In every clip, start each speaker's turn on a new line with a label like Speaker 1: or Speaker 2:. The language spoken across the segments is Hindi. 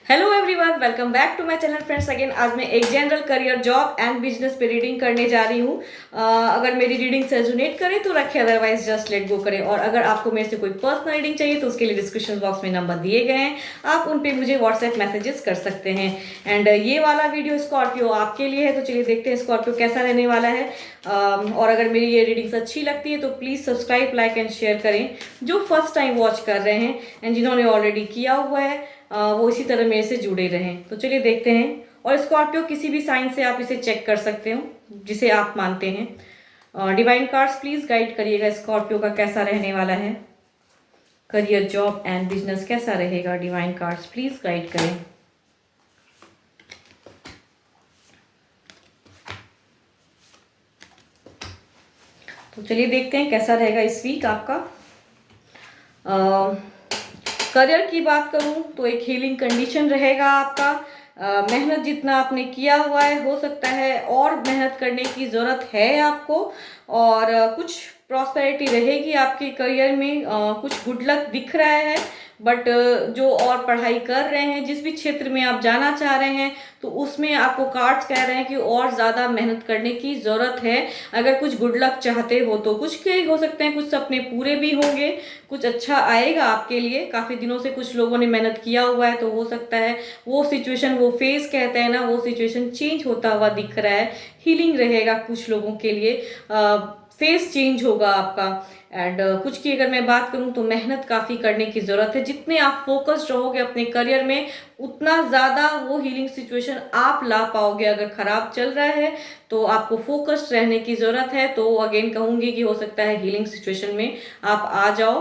Speaker 1: Hello everyone, welcome back to my channel friends. Again आज मैं एक general career job and business पे रीडिंग करने जा रही हूँ। अगर मेरी रीडिंग से रेजोनेट करे तो रखे, अदरवाइज जस्ट लेट गो करें। और अगर आपको मेरे से कोई पर्सनल रीडिंग चाहिए तो उसके लिए डिस्क्रिप्शन बॉक्स में नंबर दिए गए हैं, आप उन पर मुझे व्हाट्सएप मैसेजेस कर सकते हैं। एंड ये वाला वीडियो स्कॉर्पियो आपके लिए है, तो चलिए देखते हैं स्कॉर्पियो कैसा रहने वाला है। और अगर मेरी ये रीडिंग्स अच्छी लगती है तो please subscribe, like and share करें जो फर्स्ट टाइम वॉच कर रहे हैं, एंड जिन्होंने ऑलरेडी किया हुआ है वो इसी तरह मेरे से जुड़े रहें। तो चलिए देखते हैं। और स्कॉर्पियो किसी भी साइन से आप इसे चेक कर सकते हो जिसे आप मानते हैं। डिवाइन कार्ड्स प्लीज गाइड करिएगा, स्कॉर्पियो का कैसा रहने वाला है, करियर जॉब एंड बिजनेस कैसा रहेगा। डिवाइन कार्ड्स प्लीज गाइड करें। तो चलिए देखते हैं कैसा रहेगा इस वीक आपका। करियर की बात करूं तो एक हीलिंग कंडीशन रहेगा आपका। मेहनत जितना आपने किया हुआ है, हो सकता है और मेहनत करने की ज़रूरत है आपको। और कुछ प्रॉस्पेरिटी रहेगी आपके करियर में। कुछ गुड लक दिख रहा है, बट जो और पढ़ाई कर रहे हैं, जिस भी क्षेत्र में आप जाना चाह रहे हैं, तो उसमें आपको कार्ड्स कह रहे हैं कि और ज़्यादा मेहनत करने की ज़रूरत है। अगर कुछ गुड लक चाहते हो तो कुछ के हो सकते हैं, कुछ सपने पूरे भी होंगे, कुछ अच्छा आएगा आपके लिए। काफ़ी दिनों से कुछ लोगों ने मेहनत किया हुआ है, तो हो सकता है वो सिचुएशन, वो फेस कहते हैं ना, वो सिचुएशन चेंज होता हुआ दिख रहा है। हीलिंग रहेगा कुछ लोगों के लिए, फेस चेंज होगा आपका। एंड कुछ की अगर मैं बात करूं तो मेहनत काफ़ी करने की ज़रूरत है। जितने आप फोकस्ड रहोगे अपने करियर में, उतना ज़्यादा वो हीलिंग सिचुएशन आप ला पाओगे। अगर ख़राब चल रहा है तो आपको फोकस्ड रहने की ज़रूरत है। तो अगेन कहूँगी कि हो सकता है हीलिंग सिचुएशन में आप आ जाओ।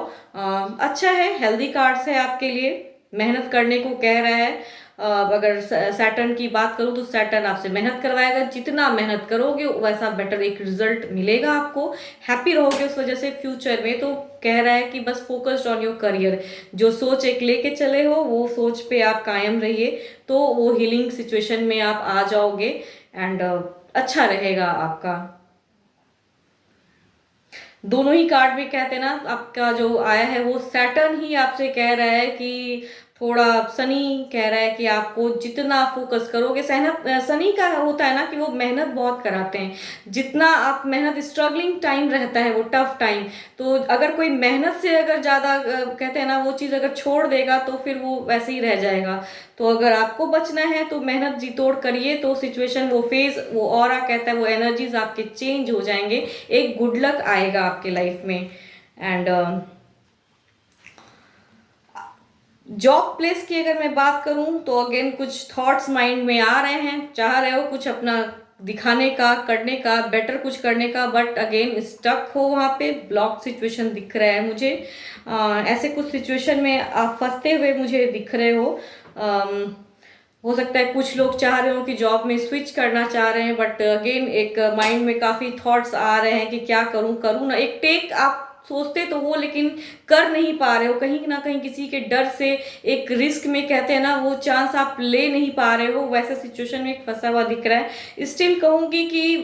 Speaker 1: अच्छा है, हेल्दी कार्ड्स है आपके लिए, मेहनत करने को कह रहा है। अगर सैटर्न की बात करूं तो सैटर्न आपसे मेहनत करवाएगा। जितना मेहनत करोगे वैसा बेटर एक रिजल्ट मिलेगा आपको। हैप्पी रहोगे उस वजह से फ्यूचर में। तो कह रहा है कि बस फोकस्ड ऑन योर करियर, जो सोच एक लेके चले हो वो सोच पे आप कायम रहिए, तो वो हीलिंग सिचुएशन में आप आ जाओगे। एंड अच्छा रहेगा आपका। दोनों ही कार्ड में कहते हैं ना, आपका जो आया है वो सैटर्न ही आपसे कह रहा है कि थोड़ा, सनी कह रहा है कि आपको जितना फोकस करोगे, सनी का होता है ना कि वो मेहनत बहुत कराते हैं। जितना आप मेहनत, स्ट्रगलिंग टाइम रहता है, वो टफ टाइम। तो अगर कोई मेहनत से अगर ज़्यादा कहते हैं ना, वो चीज़ अगर छोड़ देगा तो फिर वो वैसे ही रह जाएगा। तो अगर आपको बचना है तो मेहनत जी तोड़ करिए, तो सिचुएशन, वो फेज, वो ऑरा कहता है, वो एनर्जीज आपके चेंज हो जाएंगे। एक गुड लक आएगा आपके लाइफ में। एंड जॉब प्लेस की अगर मैं बात करूं तो अगेन कुछ थॉट्स माइंड में आ रहे हैं, चाह रहे हो कुछ अपना दिखाने का, करने का, बेटर कुछ करने का, बट अगेन स्टक हो वहाँ पे। ब्लॉक सिचुएशन दिख रहा है मुझे। ऐसे कुछ सिचुएशन में आप फंसते हुए मुझे दिख रहे हो। हो सकता है कुछ लोग चाह रहे हो कि जॉब में स्विच करना चाह रहे हैं, बट अगेन एक माइंड में काफ़ी थॉट्स आ रहे हैं कि क्या करूं, करूं ना। एक टेक आप सोचते तो हो लेकिन कर नहीं पा रहे हो, कहीं ना कहीं किसी के डर से, एक रिस्क में कहते हैं ना, वो चांस आप ले नहीं पा रहे हो। वैसा सिचुएशन में एक फंसा हुआ दिख रहा है। स्टिल कहूंगी कि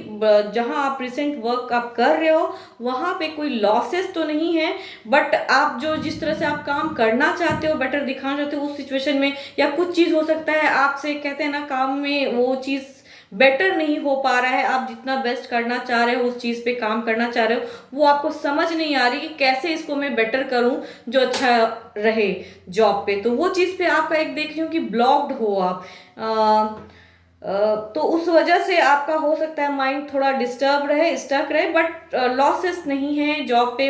Speaker 1: जहां आप रिसेंट वर्क आप कर रहे हो वहां पे कोई लॉसेस तो नहीं है, बट आप जो जिस तरह से आप काम करना चाहते हो, बेटर दिखाना चाहते हो उस सिचुएशन में, या कुछ चीज़ हो सकता है आपसे कहते हैं ना काम में वो चीज़ बेटर नहीं हो पा रहा है। आप जितना बेस्ट करना चाह रहे हो, उस चीज़ पे काम करना चाह रहे हो, वो आपको समझ नहीं आ रही कि कैसे इसको मैं बेटर करूं जो अच्छा रहे जॉब पे। तो वो चीज़ पे आपका एक देख रही हूँ कि ब्लॉक्ड हो आप। तो उस वजह से आपका हो सकता है माइंड थोड़ा डिस्टर्ब रहे, स्टक रहे, बट लॉसेस नहीं है जॉब पे।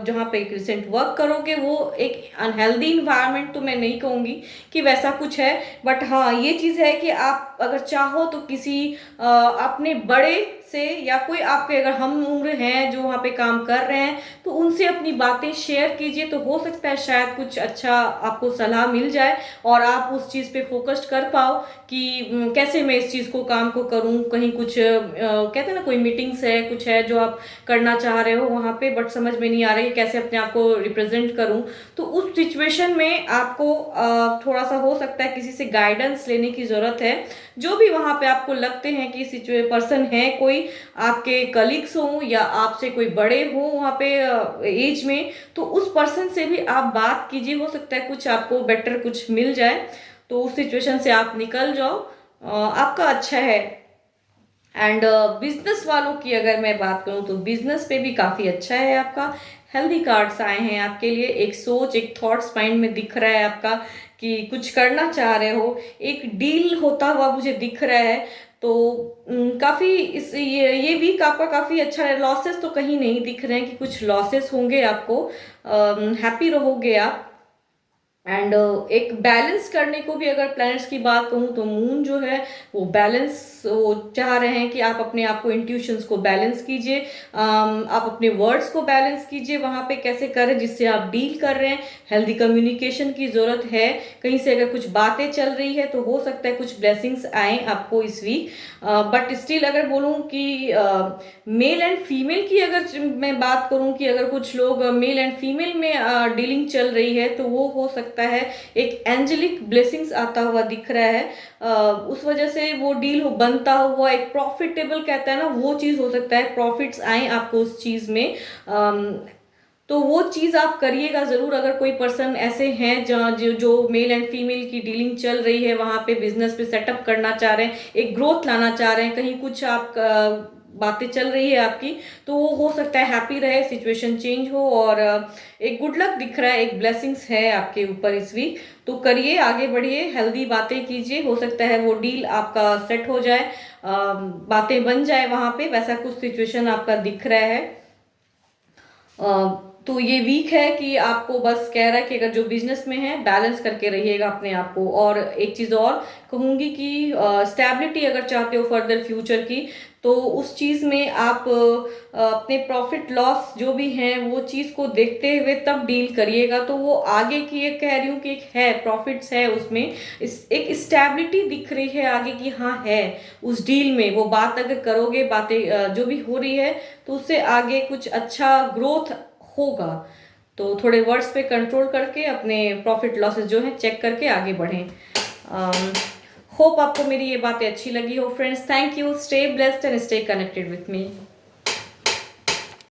Speaker 1: जहाँ पे एक रिसेंट वर्क करोगे वो एक अनहेल्दी इन्वायरमेंट तो मैं नहीं कहूँगी कि वैसा कुछ है, बट हाँ ये चीज़ है कि आप अगर चाहो तो किसी अपने बड़े से, या कोई आपके अगर हम उम्र हैं जो वहाँ पे काम कर रहे हैं, तो उनसे अपनी बातें शेयर कीजिए। तो हो सकता है शायद कुछ अच्छा आपको सलाह मिल जाए और आप उस चीज़ पे फोकस्ड कर पाओ कि कैसे मैं इस चीज़ को, काम को करूं। कहीं कुछ कहते हैं ना, कोई मीटिंग्स है, कुछ है जो आप करना चाह रहे हो वहाँ पे, बट समझ में नहीं आ रही कैसे अपने आप को रिप्रेजेंट करूं। तो उस सिचुएशन में आपको थोड़ा सा हो सकता है किसी से गाइडेंस लेने की ज़रूरत है। जो भी वहाँ पे आपको लगते हैं कि पर्सन है, कोई आपके कलीग्स हों या आपसे कोई बड़े हों वहाँ पे एज में, तो उस पर्सन से भी आप बात कीजिए। हो सकता है कुछ आपको बेटर कुछ मिल जाए। तो तो उस सिचुएशन से आप निकल जाओ, आपका अच्छा है। एंड बिजनेस वालों की अगर मैं बात करूं तो बिजनेस पे भी काफ़ी अच्छा है आपका। हेल्दी कार्ड्स आए हैं आपके लिए, एक सोच, एक थॉट्स माइंड में दिख रहा है आपका कि कुछ करना चाह रहे हो, एक डील होता हुआ मुझे दिख रहा है। तो काफ़ी इस ये वीक आपका काफ़ी अच्छा है। लॉसेस तो कहीं नहीं दिख रहे हैं कि कुछ लॉसेस होंगे आपको, हैप्पी रहोगे आप। एंड एक बैलेंस करने को भी अगर प्लैनेट्स की बात कहूँ तो मून जो है वो बैलेंस, वो चाह रहे हैं कि आप अपने आप को, इंट्यूशंस को बैलेंस कीजिए, आप अपने वर्ड्स को बैलेंस कीजिए, वहाँ पे कैसे करें जिससे आप डील कर रहे हैं। हेल्दी कम्युनिकेशन की ज़रूरत है। कहीं से अगर कुछ बातें चल रही है तो हो सकता है कुछ ब्लेसिंग्स आए आपको इस वीक। बट स्टिल अगर बोलूँ कि मेल एंड फीमेल की अगर मैं बात करूँ कि अगर कुछ लोग मेल एंड फीमेल में डीलिंग चल रही है तो वो हो सकता है एक एंजेलिक ब्लेसिंग्स आता हुआ दिख रहा है। उस वजह से वो डील हो बनता हुआ एक प्रॉफिटेबल कहता है ना, वो चीज़ हो सकता है, प्रॉफिट्स आए आपको उस चीज़ में। तो वो चीज़ आप करिएगा ज़रूर। अगर कोई पर्सन ऐसे हैं जहाँ जो मेल एंड फीमेल की डीलिंग चल रही है, वहाँ पे बिजनेस पे सेटअप करना चाह रहे हैं, एक ग्रोथ लाना चाह रहे हैं, कहीं कुछ आप बातें चल रही है आपकी, तो वो हो सकता है हैप्पी रहे, सिचुएशन चेंज हो। और एक गुड लक दिख रहा है, एक ब्लेसिंग्स है आपके ऊपर इस वीक। तो करिए, आगे बढ़िए, हेल्दी बातें कीजिए, हो सकता है वो डील आपका सेट हो जाए, बातें बन जाए वहाँ पे, वैसा कुछ सिचुएशन आपका दिख रहा है। तो ये वीक है कि आपको बस कह रहा है कि अगर जो बिजनेस में है बैलेंस करके रहिएगा अपने आप को। और एक चीज़ और कहूँगी कि स्टेबिलिटी अगर चाहते हो फर्दर फ्यूचर की, तो उस चीज़ में आप अपने प्रॉफिट लॉस जो भी हैं वो चीज़ को देखते हुए तब डील करिएगा। तो वो आगे की, एक कह रही हूँ कि एक है प्रॉफिट्स है उसमें, एक स्टेबिलिटी दिख रही है आगे की, हाँ है उस डील में। वो बात अगर करोगे, बातें जो भी हो रही है, तो उससे आगे कुछ अच्छा ग्रोथ होगा। तो थोड़े वर्ड्स पे कंट्रोल करके अपने प्रॉफिट लॉसेस जो हैं चेक करके आगे बढ़ें। होप आपको मेरी ये बातें अच्छी लगी हो friends. Thank you, stay blessed and stay connected with me.